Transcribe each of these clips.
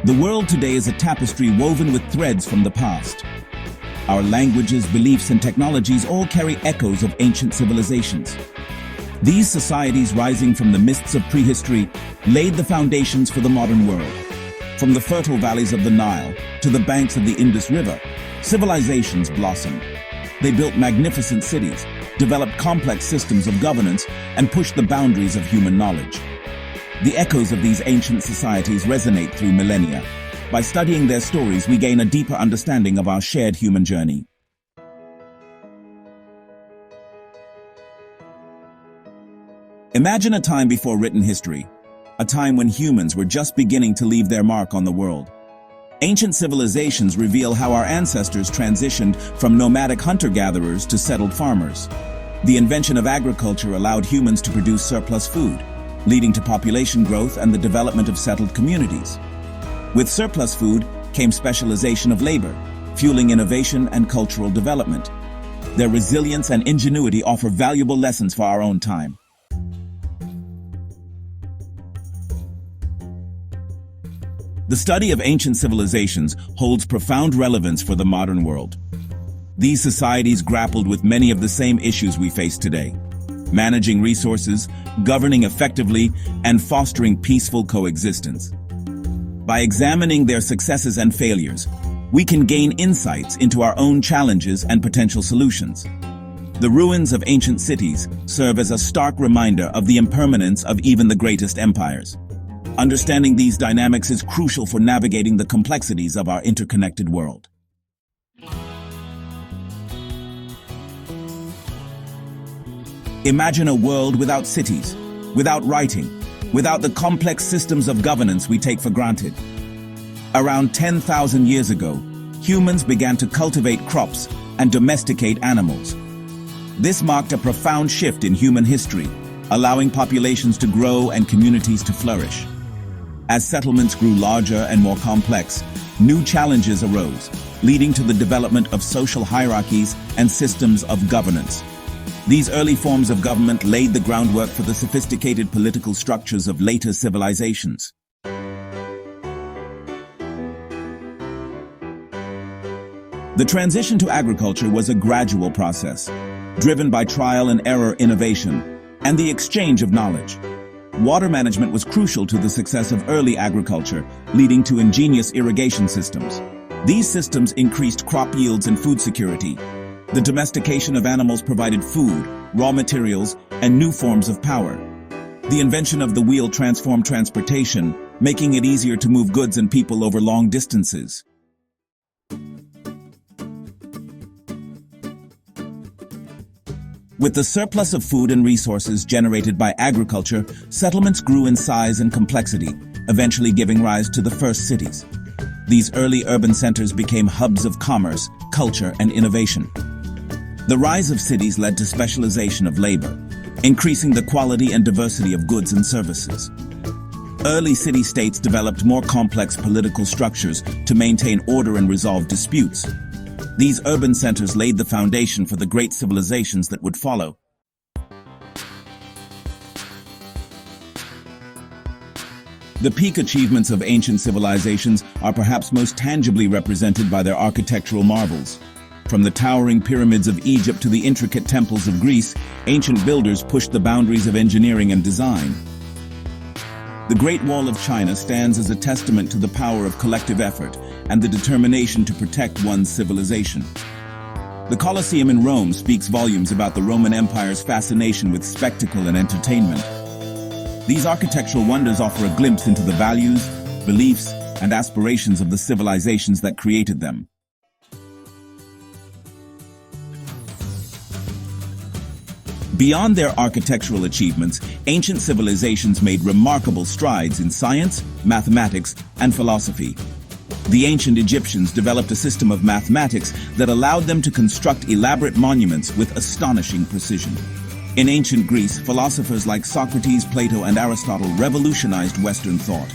The world today is a tapestry woven with threads from the past. Our languages, beliefs, and technologies all carry echoes of ancient civilizations. These societies, rising from the mists of prehistory, laid the foundations for the modern world. From the fertile valleys of the Nile to the banks of the Indus River, civilizations blossomed. They built magnificent cities, developed complex systems of governance, and pushed the boundaries of human knowledge. The echoes of these ancient societies resonate through millennia. By studying their stories, we gain a deeper understanding of our shared human journey. Imagine a time before written history, a time when humans were just beginning to leave their mark on the world. Ancient civilizations reveal how our ancestors transitioned from nomadic hunter-gatherers to settled farmers. The invention of agriculture allowed humans to produce surplus food, leading to population growth and the development of settled communities. With surplus food came specialization of labor, fueling innovation and cultural development. Their resilience and ingenuity offer valuable lessons for our own time. The study of ancient civilizations holds profound relevance for the modern world. These societies grappled with many of the same issues we face today: managing resources, governing effectively, and fostering peaceful coexistence. By examining their successes and failures, we can gain insights into our own challenges and potential solutions. The ruins of ancient cities serve as a stark reminder of the impermanence of even the greatest empires. Understanding these dynamics is crucial for navigating the complexities of our interconnected world. Imagine a world without cities, without writing, without the complex systems of governance we take for granted. Around 10,000 years ago, humans began to cultivate crops and domesticate animals. This marked a profound shift in human history, allowing populations to grow and communities to flourish. As settlements grew larger and more complex, new challenges arose, leading to the development of social hierarchies and systems of governance. These early forms of government laid the groundwork for the sophisticated political structures of later civilizations. The transition to agriculture was a gradual process, driven by trial and error innovation and the exchange of knowledge. Water management was crucial to the success of early agriculture, leading to ingenious irrigation systems. These systems increased crop yields and food security. The domestication of animals provided food, raw materials, and new forms of power. The invention of the wheel transformed transportation, making it easier to move goods and people over long distances. With the surplus of food and resources generated by agriculture, settlements grew in size and complexity, eventually giving rise to the first cities. These early urban centers became hubs of commerce, culture, and innovation. The rise of cities led to specialization of labor, increasing the quality and diversity of goods and services. Early city-states developed more complex political structures to maintain order and resolve disputes. These urban centers laid the foundation for the great civilizations that would follow. The peak achievements of ancient civilizations are perhaps most tangibly represented by their architectural marvels. From the towering pyramids of Egypt to the intricate temples of Greece, ancient builders pushed the boundaries of engineering and design. The Great Wall of China stands as a testament to the power of collective effort and the determination to protect one's civilization. The Colosseum in Rome speaks volumes about the Roman Empire's fascination with spectacle and entertainment. These architectural wonders offer a glimpse into the values, beliefs, and aspirations of the civilizations that created them. Beyond their architectural achievements, ancient civilizations made remarkable strides in science, mathematics, and philosophy. The ancient Egyptians developed a system of mathematics that allowed them to construct elaborate monuments with astonishing precision. In ancient Greece, philosophers like Socrates, Plato, and Aristotle revolutionized Western thought.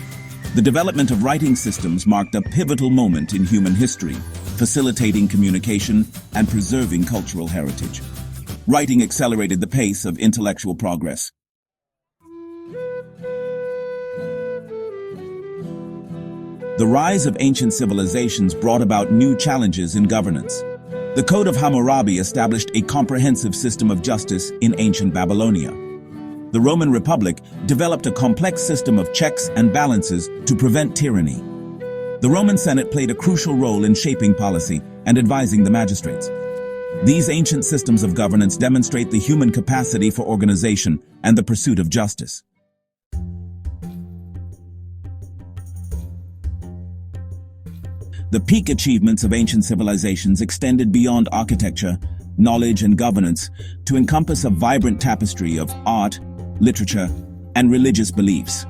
The development of writing systems marked a pivotal moment in human history, facilitating communication and preserving cultural heritage. Writing accelerated the pace of intellectual progress. The rise of ancient civilizations brought about new challenges in governance. The Code of Hammurabi established a comprehensive system of justice in ancient Babylonia. The Roman Republic developed a complex system of checks and balances to prevent tyranny. The Roman Senate played a crucial role in shaping policy and advising the magistrates. These ancient systems of governance demonstrate the human capacity for organization and the pursuit of justice. The peak achievements of ancient civilizations extended beyond architecture, knowledge, and governance to encompass a vibrant tapestry of art, literature, and religious beliefs.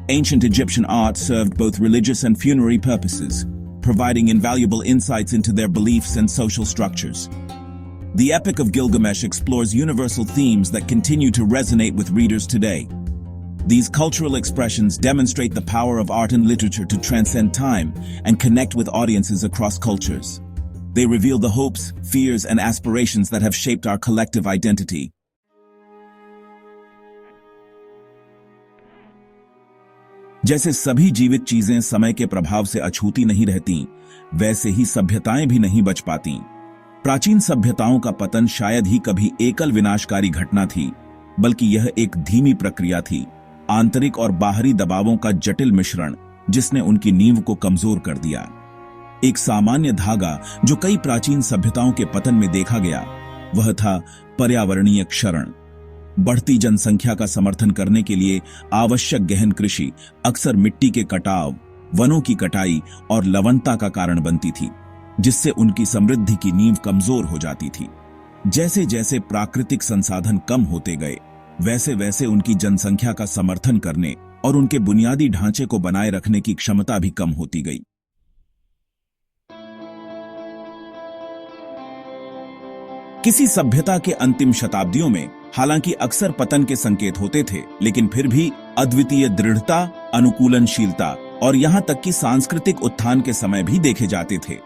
Ancient Egyptian art served both religious and funerary purposes, providing invaluable insights into their beliefs and social structures. The Epic of Gilgamesh explores universal themes that continue to resonate with readers today. These cultural expressions demonstrate the power of art and literature to transcend time and connect with audiences across cultures. They reveal the hopes, fears, and aspirations that have shaped our collective identity. जैसे सभी जीवित चीजें समय के प्रभाव से अछूती नहीं रहती, वैसे ही सभ्यताएं भी नहीं बच पाती। प्राचीन सभ्यताओं का पतन शायद ही कभी एकल विनाशकारी घटना थी, बल्कि यह एक धीमी प्रक्रिया थी, आंतरिक और बाहरी दबावों का जटिल मिश्रण जिसने उनकी नींव को कमजोर कर दिया। एक सामान्य धागा जो कई प्राचीन सभ्यताओं के पतन में देखा गया, वह था पर्यावरणीय क्षरण। बढ़ती जनसंख्या का समर्थन करने के लिए आवश्यक गहन कृषि अक्सर मिट्टी के कटाव, वनों की कटाई और लवणता का कारण बनती थी, जिससे उनकी समृद्धि की नींव कमजोर हो जाती थी। जैसे जैसे प्राकृतिक संसाधन कम होते गए, वैसे वैसे उनकी जनसंख्या का समर्थन करने और उनके बुनियादी ढांचे को बनाए रखने की क्षमता भी कम होती गई। किसी सभ्यता के अंतिम शताब्दियों में हालांकि अक्सर पतन के संकेत होते थे, लेकिन फिर भी अद्वितीय दृढ़ता, अनुकूलनशीलता और यहां तक कि सांस्कृतिक उत्थान के समय भी देखे जाते थे।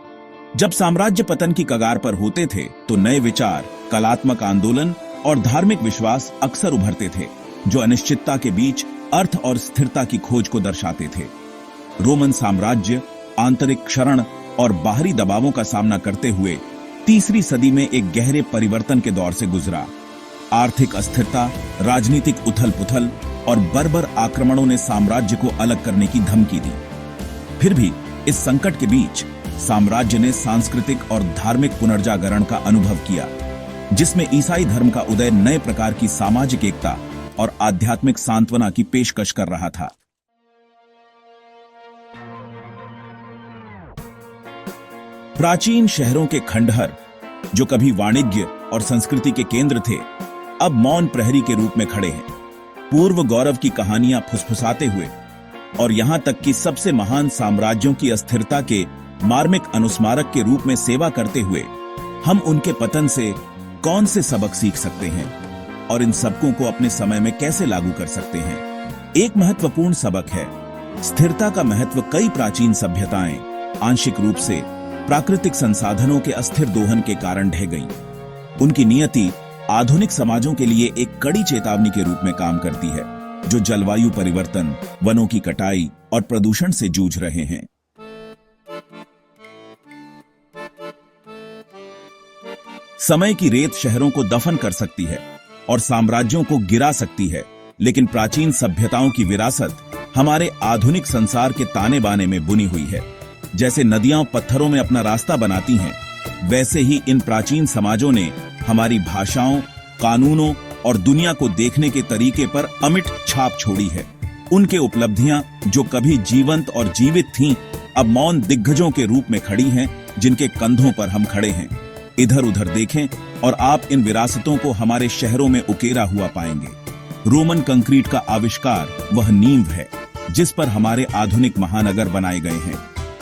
जब साम्राज्य पतन की कगार पर होते थे, तो नए विचार, कलात्मक आंदोलन और धार्मिक विश्वास अक्सर उभरते थे, जो अनिश्चितता के बीच अर्थ और स्थिरता की खोज को दर्शाते थे। रोमन साम्राज्य आंतरिक क्षरण और बाहरी दबावों का सामना करते हुए तीसरी सदी में एक गहरे परिवर्तन के दौर से गुजरा। आर्थिक अस्थिरता, राजनीतिक उथल-पुथल और बर्बर आक्रमणों ने साम्राज्य को अलग करने की धमकी दी। फिर भी इस संकट के बीच साम्राज्य ने सांस्कृतिक और धार्मिक पुनर्जागरण का अनुभव किया, जिसमें ईसाई धर्म का उदय नए प्रकार की सामाजिक एकता और आध्यात्मिक सांत्वना की पेशकश कर रहा था। प्राचीन शहरों के खंडहर, जो कभी वाणिज्य और संस्कृति के केंद्र थे, अब मौन प्रहरी के रूप में खड़े हैं। पूर्व गौरव की कहानियां फुसफुसाते हुए और यहां तक कि सबसे महान साम्राज्यों की अस्थिरता के मार्मिक अनुस्मारक के रूप में सेवा करते हुए हम उनके पतन से कौन से सबक सीख सकते हैं और इन सबकों को अपने समय में कैसे लागू कर सकते हैं। एक महत्वपूर्ण सबक है, स्थिरता का महत्व। कई प्राचीन सभ्यताएं आंशिक रूप से प्राकृतिक संसाधनों के अस्थिर दोहन के कारण ढह गईं। उनकी नियति आधुनिक समाजों के लिए एक कड़ी चेतावनी के रूप में काम करती है, जो जलवायु परिवर्तन, वनों की कटाई और प्रदूषण से जूझ रहे हैं। समय की रेत शहरों को दफन कर सकती है और साम्राज्यों को गिरा सकती है, लेकिन प्राचीन सभ्यताओं की विरासत हमारे आधुनिक संसार के ताने बाने में बुनी हुई है। जैसे नदियां पत्थरों में अपना रास्ता बनाती हैं, वैसे ही इन प्राचीन समाजों ने हमारी भाषाओं, कानूनों और दुनिया को देखने के तरीके पर अमिट छाप छोड़ी है। उनके उपलब्धियां, जो कभी जीवंत और जीवित थीं, अब मौन दिग्गजों के रूप में खड़ी हैं, जिनके कंधों पर हम खड़े हैं। इधर उधर देखें और आप इन विरासतों को हमारे शहरों में उकेरा हुआ पाएंगे। रोमन कंक्रीट का आविष्कार वह नींव है जिस पर हमारे आधुनिक महानगर बनाए गए हैं।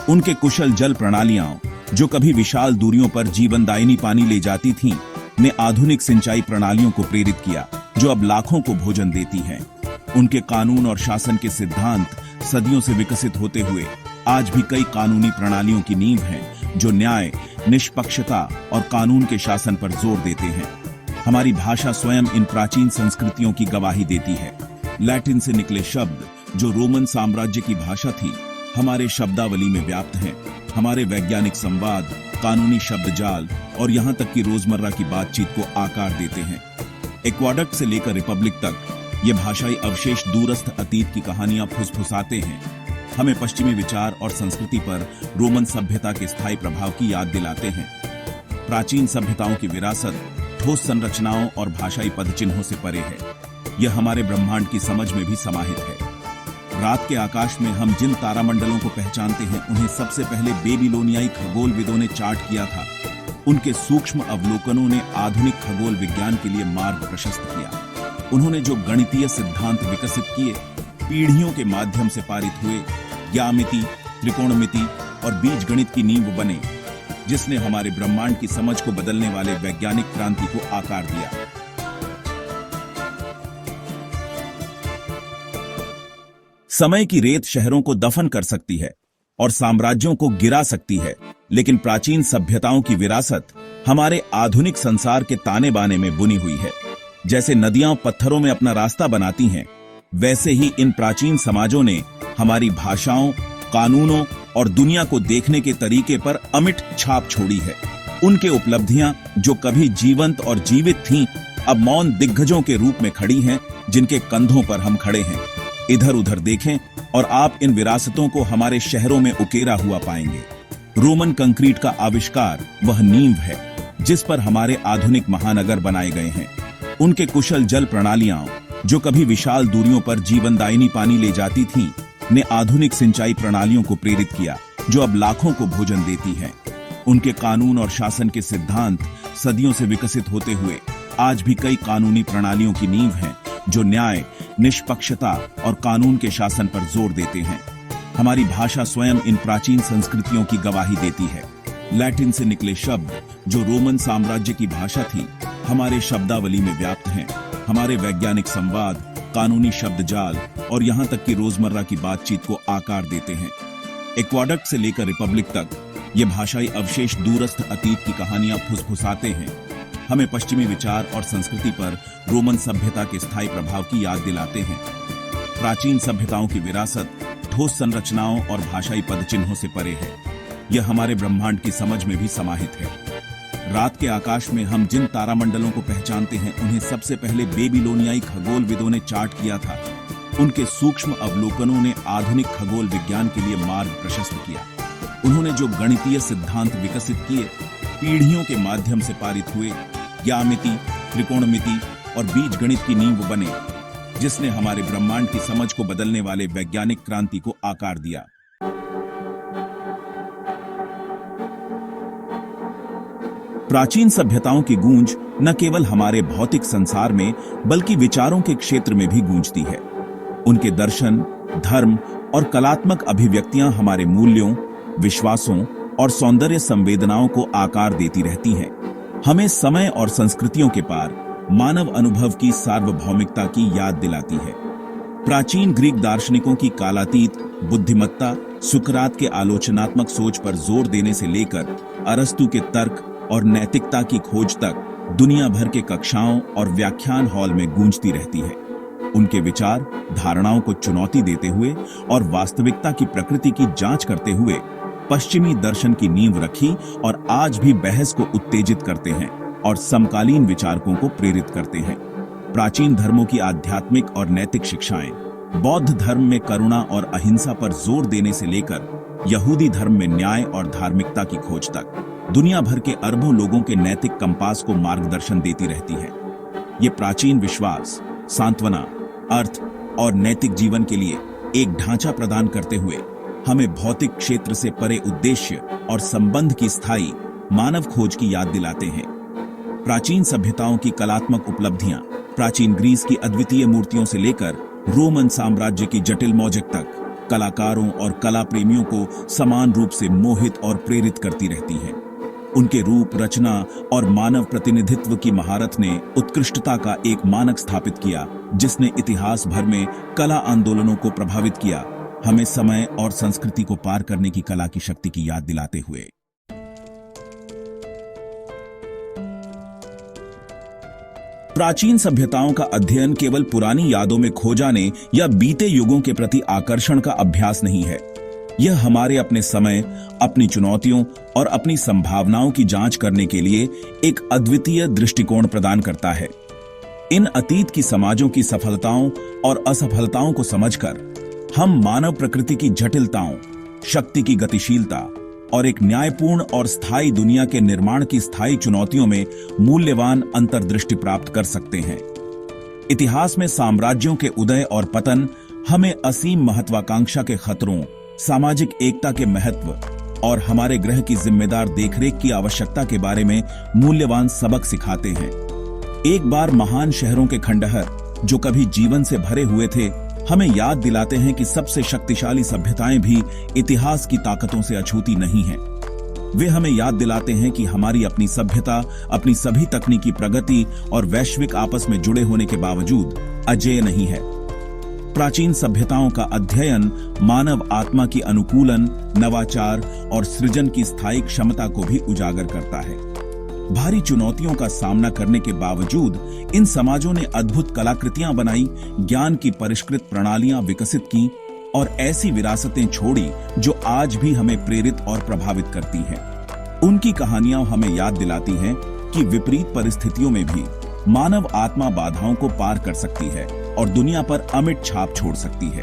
उनके कुशल जल प्रणालियां, जो कभी विशाल दूरियों पर जीवनदायिनी पानी ले जाती थीं, ने आधुनिक सिंचाई प्रणालियों को प्रेरित किया, जो अब लाखों को भोजन देती हैं। उनके कानून और शासन के सिद्धांत सदियों से विकसित होते हुए आज भी कई कानूनी प्रणालियों की नींव हैं, जो न्याय, निष्पक्षता और कानून के शासन पर जोर देते हैं। हमारी भाषा स्वयं इन प्राचीन संस्कृतियों की गवाही देती है। लैटिन से निकले शब्द, जो रोमन साम्राज्य की भाषा थी, हमारे शब्दावली में व्याप्त हैं। हमारे वैज्ञानिक संवाद, कानूनी शब्द जाल और यहाँ तक कि रोजमर्रा की बातचीत को आकार देते हैं। एक्वाडक्ट से लेकर रिपब्लिक तक ये भाषाई अवशेष दूरस्थ अतीत की कहानियां फुसफुसाते हैं, हमें पश्चिमी विचार और संस्कृति पर रोमन सभ्यता के स्थायी प्रभाव की याद दिलाते हैं। प्राचीन सभ्यताओं की विरासत ठोस संरचनाओं और भाषाई पदचिन्हों से परे है। यह हमारे ब्रह्मांड की समझ में भी समाहित है। रात के आकाश में हम जिन तारामंडलों को पहचानते हैं, उन्हें सबसे पहले बेबीलोनियाई खगोलविदों ने चार्ट किया था। उनके सूक्ष्म अवलोकनों ने आधुनिक खगोल विज्ञान के लिए मार्ग प्रशस्त किया। उन्होंने जो गणितीय सिद्धांत विकसित किए, पीढ़ियों के माध्यम से पारित हुए, ज्यामिति, त्रिकोणमिति और बीजगणित की नींव बने, जिसने हमारे ब्रह्मांड की समझ को बदलने वाले वैज्ञानिक क्रांति को आकार दिया। समय की रेत शहरों को दफन कर सकती है और साम्राज्यों को गिरा सकती है, लेकिन प्राचीन सभ्यताओं की विरासत हमारे आधुनिक संसार के ताने बाने में बुनी हुई है। जैसे नदियां पत्थरों में अपना रास्ता बनाती हैं, वैसे ही इन प्राचीन समाजों ने हमारी भाषाओं, कानूनों और दुनिया को देखने के तरीके पर अमिट छाप छोड़ी है। उनके उपलब्धियां जो कभी जीवंत और जीवित थीं, अब मौन दिग्गजों के रूप में खड़ी हैं, जिनके कंधों पर हम खड़े हैं। इधर उधर देखें और आप इन विरासतों को हमारे शहरों में उकेरा हुआ पाएंगे। रोमन कंक्रीट का आविष्कार वह नींव है जिस पर हमारे आधुनिक महानगर बनाए गए हैं। उनके कुशल जल प्रणालियां जो कभी विशाल दूरियों पर जीवनदायिनी पानी ले जाती थीं, ने आधुनिक सिंचाई प्रणालियों को प्रेरित किया, जो अब लाखों को भोजन देती हैं। उनके कानून और शासन के सिद्धांत सदियों से विकसित होते हुए आज भी कई कानूनी प्रणालियों की नींव हैं, जो न्याय, निष्पक्षता और कानून के शासन पर जोर देते हैं। हमारी भाषा स्वयं इन प्राचीन संस्कृतियों की गवाही देती है। लैटिन से निकले शब्द जो रोमन साम्राज्य की भाषा थी, हमारे शब्दावली में व्याप्त हैं। हमारे वैज्ञानिक संवाद, कानूनी शब्द जाल और यहाँ तक कि रोजमर्रा की बातचीत को आकार देते हैं। एक्वाडक्ट से लेकर रिपब्लिक तक ये भाषाई अवशेष दूरस्थ अतीत की कहानियां फुसफुसाते हैं, हमें पश्चिमी विचार और संस्कृति पर रोमन सभ्यता के स्थायी प्रभाव की याद दिलाते हैं। प्राचीन सभ्यताओं की विरासत ठोस संरचनाओं और भाषाई पदचिन्हों से परे है। यह हमारे ब्रह्मांड की समझ में भी समाहित है। रात के आकाश में हम जिन तारामंडलों को पहचानते हैं, उन्हें सबसे पहले बेबीलोनियाई खगोलविदों ने चार्ट किया था। उनके सूक्ष्म अवलोकनों ने आधुनिक खगोल विज्ञान के लिए मार्ग प्रशस्त किया। उन्होंने जो गणितीय सिद्धांत विकसित किए, पीढ़ियों के माध्यम से पारित हुए, ज्यामिति, त्रिकोणमिति और बीजगणित की नींव बने, जिसने हमारे ब्रह्मांड की समझ को बदलने वाले वैज्ञानिक क्रांति को आकार दिया। प्राचीन सभ्यताओं की गूंज न केवल हमारे भौतिक संसार में बल्कि विचारों के क्षेत्र में भी गूंजती है। उनके दर्शन, धर्म और कलात्मक अभिव्यक्तियां हमारे मूल्यों, विश्वासों और सौंदर्य संवेदनाओं को आकार देती रहती हैं। हमें समय और संस्कृतियों के पार मानव अनुभव की सार्वभौमिकता की याद दिलाती है। प्राचीन ग्रीक दार्शनिकों की कालातीत बुद्धिमत्ता, सुकरात के आलोचनात्मक सोच पर जोर देने से लेकर अरस्तु के तर्क और नैतिकता की खोज तक दुनिया भर के कक्षाओं और व्याख्यान हॉल में गूंजती रहती है। उनके विचार धारणाओं को चुनौती देते हुए और वास्तविकता की प्रकृति की जांच करते हुए पश्चिमी दर्शन की नींव रखी और आज भी बहस को उत्तेजित करते हैं और समकालीन विचारकों को प्रेरित करते हैं। प्राचीन धर्मों की आध्यात्मिक और नैतिक शिक्षाएं, बौद्ध धर्म में करुणा और अहिंसा पर जोर देने से लेकर यहूदी धर्म में न्याय और धार्मिकता की खोज तक, दुनिया भर के अरबों लोगों के नैतिक कंपास को मार्गदर्शन देती रहती है। ये प्राचीन विश्वास, सांत्वना, अर्थ और नैतिक जीवन के लिए एक ढांचा प्रदान करते हुए हमें भौतिक क्षेत्र से परे उद्देश्य और संबंध की स्थायी मानव खोज की याद दिलाते हैं। प्राचीन सभ्यताओं की कलात्मक उपलब्धियां प्राचीन ग्रीस की अद्वितीय मूर्तियों से लेकर रोमन साम्राज्य की जटिल मौजक तक कलाकारों और कला प्रेमियों को समान रूप से मोहित और प्रेरित करती रहती हैं। उनके रूप, रचना और मानव प्रतिनिधित्व की महारत ने उत्कृष्टता का एक मानक स्थापित किया, जिसने इतिहास भर में कला आंदोलनों को प्रभावित किया, हमें समय और संस्कृति को पार करने की कला की शक्ति की याद दिलाते हुए। प्राचीन सभ्यताओं का अध्ययन केवल पुरानी यादों में खो जाने या बीते युगों के प्रति आकर्षण का अभ्यास नहीं है। यह हमारे अपने समय, अपनी चुनौतियों और अपनी संभावनाओं की जांच करने के लिए एक अद्वितीय दृष्टिकोण प्रदान करता है। इन अतीत की समाजों की सफलताओं और असफलताओं को समझकर हम मानव प्रकृति की जटिलताओं, शक्ति की गतिशीलता और एक न्यायपूर्ण और स्थायी दुनिया के निर्माण की स्थायी चुनौतियों में मूल्यवान अंतर्दृष्टि प्राप्त कर सकते हैं। इतिहास में साम्राज्यों के उदय और पतन हमें असीम महत्वाकांक्षा के खतरों, सामाजिक एकता के महत्व और हमारे ग्रह की जिम्मेदार देखरेख की आवश्यकता के बारे में मूल्यवान सबक सिखाते हैं। एक बार महान शहरों के खंडहर, जो कभी जीवन से भरे हुए थे, हमें याद दिलाते हैं कि सबसे शक्तिशाली सभ्यताएं भी इतिहास की ताकतों से अछूती नहीं हैं। वे हमें याद दिलाते हैं कि हमारी अपनी सभ्यता, अपनी सभी तकनीकी प्रगति और वैश्विक आपस में जुड़े होने के बावजूद अजेय नहीं है। प्राचीन सभ्यताओं का अध्ययन मानव आत्मा की अनुकूलन, नवाचार और सृजन की स्थायी क्षमता को भी उजागर करता है। भारी चुनौतियों का सामना करने के बावजूद इन समाजों ने अद्भुत कलाकृतियां बनाई, ज्ञान की परिष्कृत प्रणालियां विकसित की और ऐसी विरासतें छोड़ी जो आज भी हमें प्रेरित और प्रभावित करती हैं। उनकी कहानियां हमें याद दिलाती हैं कि विपरीत परिस्थितियों में भी मानव आत्मा बाधाओं को पार कर सकती है और दुनिया पर अमिट छाप छोड़ सकती है।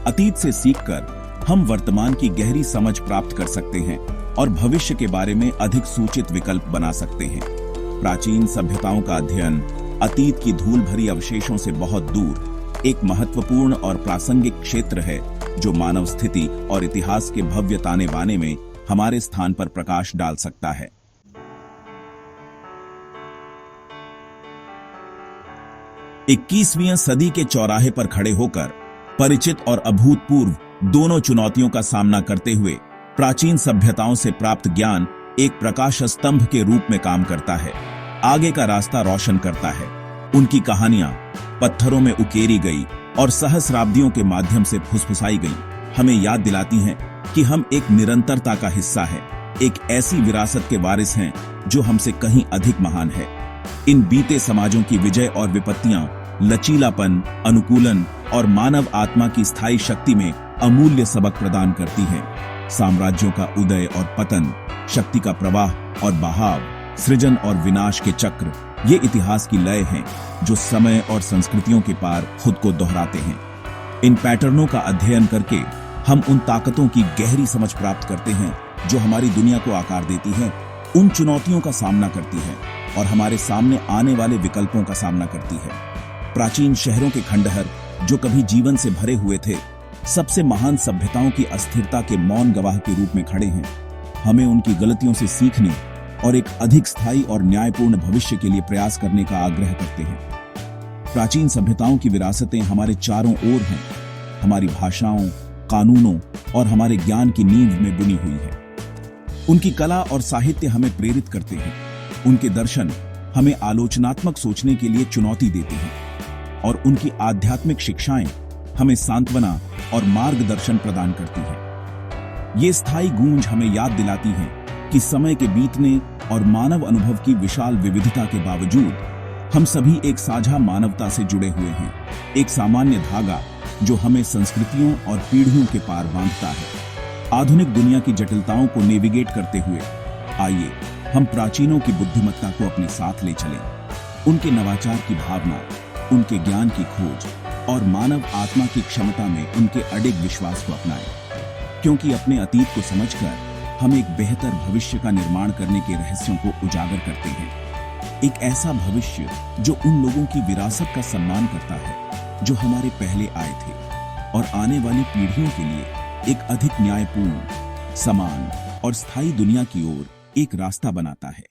अतीत से सीखकर हम वर्तमान की गहरी समझ प्राप्त कर सकते हैं और भविष्य के बारे में अधिक सूचित विकल्प बना सकते हैं। प्राचीन सभ्यताओं का अध्ययन अतीत की धूल भरी अवशेषों से बहुत दूर एक महत्वपूर्ण और प्रासंगिक क्षेत्र है, जो मानव स्थिति और इतिहास के भव्य ताने बाने में हमारे स्थान पर प्रकाश डाल सकता है। 21वीं सदी के चौराहे पर खड़े होकर परिचित और अभूतपूर्व दोनों चुनौतियों का सामना करते हुए प्राचीन सभ्यताओं से प्राप्त ज्ञान एक प्रकाश स्तंभ के रूप में काम करता है, आगे का रास्ता रोशन करता है। उनकी कहानियां पत्थरों में उकेरी गई और सहस्राब्दियों के माध्यम से फुसफुसाई गई, हमें याद दिलाती हैं कि हम एक निरंतरता का हिस्सा है, एक ऐसी विरासत के वारिस हैं जो हमसे कहीं अधिक महान है। इन बीते समाजों की विजय और विपत्तियां लचीलापन, अनुकूलन और मानव आत्मा की स्थायी शक्ति में अमूल्य सबक प्रदान करती हैं। साम्राज्यों का उदय और पतन, शक्ति का प्रवाह और बहाव, सृजन और विनाश के चक्र, ये इतिहास की लय हैं जो समय और संस्कृतियों के पार खुद को दोहराते हैं। इन पैटर्नों का अध्ययन करके हम उन ताकतों की गहरी समझ प्राप्त करते हैं जो हमारी दुनिया को आकार देती हैं, उन चुनौतियों का सामना करती है और हमारे सामने आने वाले विकल्पों का सामना करती है। प्राचीन शहरों के खंडहर, जो कभी जीवन से भरे हुए थे, सबसे महान सभ्यताओं की अस्थिरता के मौन गवाह के रूप में खड़े हैं। हमें उनकी गलतियों से सीखने और एक अधिक स्थायी और न्यायपूर्ण भविष्य के लिए प्रयास करने का आग्रह करते हैं। प्राचीन सभ्यताओं की विरासतें हमारे चारों ओर हैं, हमारी भाषाओं, कानूनों और हमारे ज्ञान की नींव में बुनी हुई है। उनकी कला और साहित्य हमें प्रेरित करते हैं, उनके दर्शन हमें आलोचनात्मक सोचने के लिए चुनौती देते हैं और उनकी आध्यात्मिक शिक्षाएं हमें सांत्वना और मार्गदर्शन प्रदान करती हैं। ये स्थायी गूंज हमें याद दिलाती है कि समय के बीतने और मानव अनुभव की विशाल विविधता के बावजूद हम सभी एक साझा मानवता से जुड़े हुए हैं, एक सामान्य धागा जो हमें संस्कृतियों और पीढ़ियों के पार बांधता है। आधुनिक दुनिया की जटिलताओं को नेविगेट करते हुए आइए हम प्राचीनों की बुद्धिमत्ता को अपने साथ ले चलें, उनके नवाचार की भावना, उनके ज्ञान की खोज और मानव आत्मा की क्षमता में उनके अडिग विश्वास को अपनाएं, क्योंकि अपने अतीत को समझकर हम एक बेहतर भविष्य का निर्माण करने के रहस्यों को उजागर करते हैं। एक ऐसा भविष्य जो उन लोगों की विरासत का सम्मान करता है जो हमारे पहले आए थे और आने वाली पीढ़ियों के लिए एक अधिक न्यायपूर्ण, समान और स्थायी दुनिया की ओर एक रास्ता बनाता है।